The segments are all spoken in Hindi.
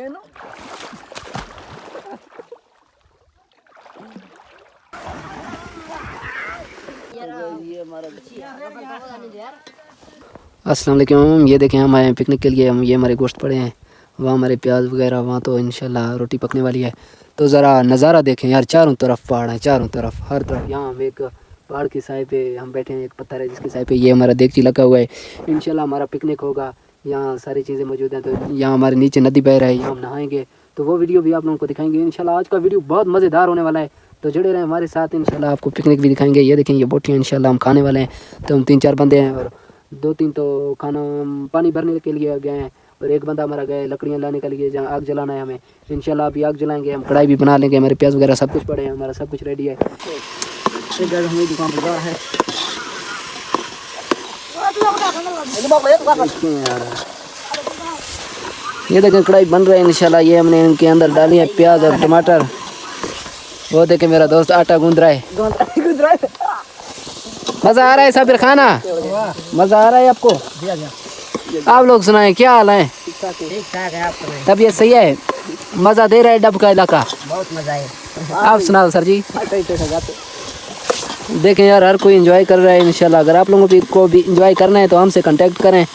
नो ये हमारा अस्सलाम वालेकुम। ये देखें हम आए पिकनिक के लिए। हम ये हमारे गोश्त पड़े हैं, वहाँ हमारे प्याज वगैरह, वहाँ तो इंशाल्लाह रोटी पकने वाली है। तो ज़रा नज़ारा देखें यार, चारों तरफ पहाड़ हैं, चारों तरफ हर तरफ। यहाँ हम एक पहाड़ की साइड पे हम बैठे हैं, एक पत्थर है जिसकी साइड पे ये हमारा देगची लगा हुआ है। इंशाल्लाह हमारा पिकनिक होगा, यहाँ सारी चीज़ें मौजूद हैं। तो यहाँ हमारे नीचे नदी बह रहा है, यहाँ हम नहाएंगे, तो वो वीडियो भी आप लोगों को दिखाएंगे इंशाल्लाह। आज का वीडियो बहुत मज़ेदार होने वाला है, तो जुड़े रहें हमारे साथ। इंशाल्लाह आपको पिकनिक भी दिखाएंगे। ये देखें ये बोटियाँ इंशाल्लाह हम खाने वाले हैं। तो हम 3-4 बंदे हैं और 2-3 तो खाना पानी भरने के लिए गए हैं, और एक बंदा हमारा गया लकड़ियाँ लाने के लिए, जहाँ आग जलाना है हमें। इंशाल्लाह अभी आग जलाएंगे, हम कढ़ाई भी बना लेंगे, हमारे प्याज वगैरह सब कुछ पड़े हैं, हमारा सब कुछ रेडी है। हमें दुकान पर है ये देखें कढ़ाई बन रहा है इंशाल्लाह। ये हमने इनके अंदर डाली है प्याज और टमाटर। वो देखें मेरा दोस्त आटा गूंद रहा है। मज़ा आ रहा है साबिर खाना? मज़ा आ रहा है आपको? आप लोग सुनाएं, क्या हाल है? ठीक ठाक है। आप तबीयत सही है? मज़ा दे रहा है डब का इलाका? बहुत मजा है। आप सुनाओ सर जी। देखें यार हर कोई एंजॉय कर रहा है इंशाल्लाह। अगर आप लोगों को भी एंजॉय करना है तो हमसे कांटेक्ट करें,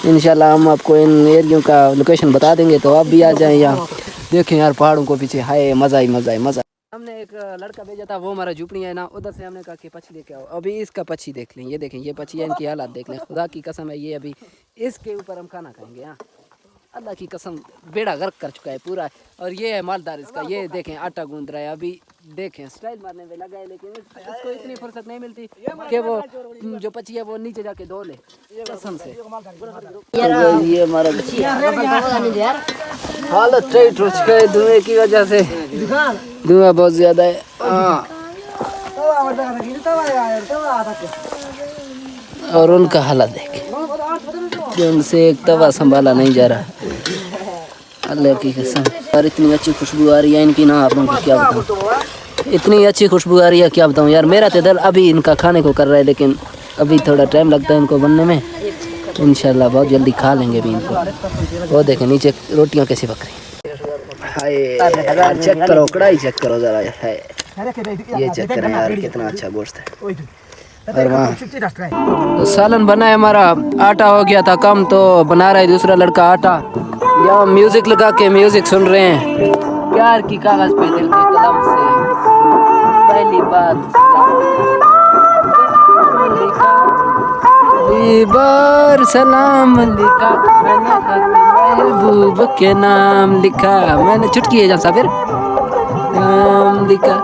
इंशाल्लाह हम आपको इन एरियो का लोकेशन बता देंगे, तो आप भी आ जाएं यहाँ। देखें यार पहाड़ों को पीछे, हाय मज़ा ही मज़ा है, मज़ा। हमने एक लड़का भेजा था, वो हमारा झुपड़ी है ना, उधर से हमने कहा कि पक्षी लेके आओ। अभी इसका पक्षी देख लें, ये देखें ये पक्षी है, इनकी हालात देख लें, खुदा की कसम है। ये अभी इसके ऊपर हम खाना खाएंगे। हाँ अल्लाह की कसम, बेड़ा गर्क कर चुका है पूरा। और ये है मालदार इसका, ये देखें आटा गूंद रहा है। अभी देखें स्टाइल मारने में लगा है, लेकिन इसको इतनी फुर्सत नहीं मिलती कि वो जो पक्षी है वो नीचे जाके धो ले, कसम से। ये हमारा हालत टाइट हो चुका है धुएं की वजह से, धुआं बहुत ज्यादा है। और उनका हालत देखें, उनसे एक तवा संभाला नहीं जा रहा, अल्लाह की कसम। और इतनी अच्छी खुशबू आ रही है इनकी ना, आप लोगों को क्या बताऊँ, इतनी अच्छी खुशबू आ रही है क्या बताऊँ यार। मेरा तो दिल अभी इनका खाने को कर रहा है, लेकिन अभी थोड़ा टाइम लगता है इनको बनने में। इंशाल्लाह बहुत जल्दी खा लेंगे भी इनको। वो देखें नीचे रोटियाँ कैसी पक रही। हाय चेक करो, कढ़ाई चेक करो ज़रा, है ये चेक करें यार कितना अच्छा गोश्त है। और वहाँ सालन बना है हमारा, आटा हो गया था कम, तो बना रहा है दूसरा लड़का आटा। यहाँ म्यूजिक लगा के म्यूजिक सुन रहे हैं, प्यार की कागज पे दिल के कलम से पहली बात बार सलाम लिखा मैंने, महबूब के नाम लिखा मैंने। चुटकी है जहाँ साबिर, नाम लिखा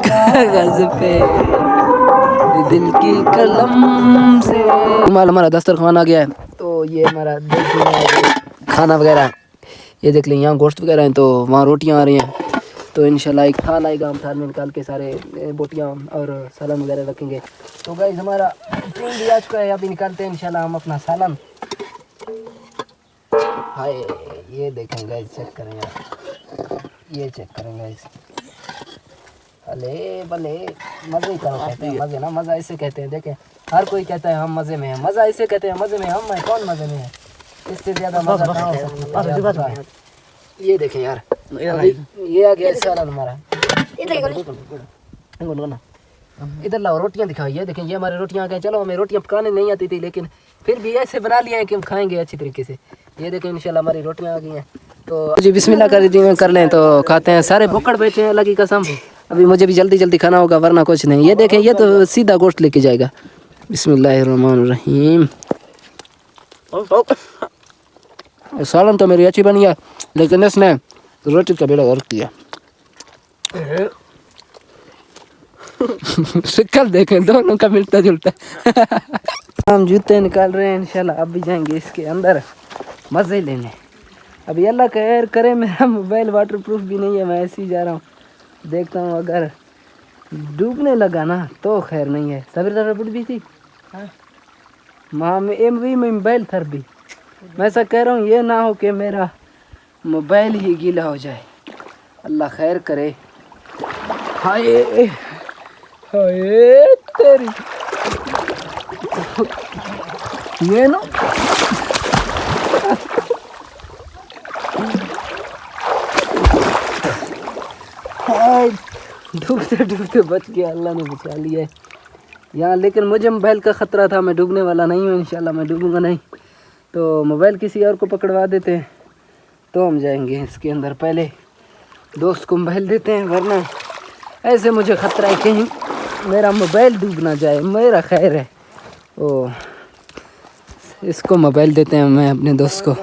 कागज पे दिल की कलम से। हमारा दस्तरखान आ गया है, तो ये हमारा खाना वगैरह ये देख लें। यहाँ गोश्त वगैरह हैं, तो वहाँ रोटियाँ आ रही हैं। तो इंशाल्लाह एक थाल आएगा, हम थाल में निकाल के सारे बोटियाँ और सालन वगैरह रखेंगे। तो गाइस हमारा टीम भी आ चुका है, अभी निकालते हैं इंशाल्लाह हम अपना सालन। हाय ये देखें गाइस, चेक करें यार, ये चेक करें गाइस। अले भले मज़े ही करो, कहते हैं मज़े ना, मज़ा इसे कहते हैं। देखें हर कोई कहता है हम मज़े में हैं, मज़ा इसे कहते हैं, मज़े में हम हैं। कौन मज़े में है? इससे ज़्यादा मज़ा कहाँ हो सकता है। ये देखें यार, ये आ गया सालन हमारा। इधर लाओ रोटियां दिखाओ। ये देखें ये हमारी रोटियां आ गई। चलो हमें रोटियां पकाने नहीं आती थी, लेकिन फिर भी ऐसे बना लिया है कि हम खाएंगे अच्छी तरीके से। ये देखें इंशाल्लाह हमारी रोटियां आ गई हैं। तो जी बिस्मिल्लाह कर लें तो खाते हैं। सारे भुक्कड़ बैठे हैं अल्लाह की कसम, अभी मुझे भी जल्दी जल्दी खाना होगा वरना कुछ नहीं। ये देखें ये तो सीधा गोश्त लेके जाएगा। बिस्मिल्लाहिर्रहमानिर्रहीम। सालन तो मेरी अच्छी बनी है, लेकिन इसने रोटी का बेड़ा गर्क किया। शक्ल देखें दोनों का मिलता जुलता। हम जूते निकाल रहे हैं, इंशाल्लाह अब भी जाएंगे इसके अंदर मज़े लेने। अभी अल्लाह खैर करे, मेरा मोबाइल वाटर प्रूफ भी नहीं है, मैं ऐसे ही जा रहा हूँ। देखता हूँ अगर डूबने लगा ना तो खैर नहीं है। सबर तरफ भी थी माँ में एम वी में मोबाइल थर भी। मैं ऐसा कह रहा हूँ ये ना हो कि मेरा मोबाइल ही गीला हो जाए, अल्लाह खैर करे। हाय हाय तेरी ये नो डूबते डूबते बच गया, अल्लाह ने बचा लिया यहाँ। लेकिन मुझे मोबाइल का ख़तरा था, मैं डूबने वाला नहीं हूँ, इंशाल्लाह मैं डूबूंगा नहीं। तो मोबाइल किसी और को पकड़वा देते हैं तो हम जाएंगे इसके अंदर। पहले दोस्त को मोबाइल देते हैं, वरना ऐसे मुझे ख़तरा है कहीं मेरा मोबाइल डूब ना जाए, मेरा खैर है। ओ इसको मोबाइल देते हैं मैं अपने दोस्त को।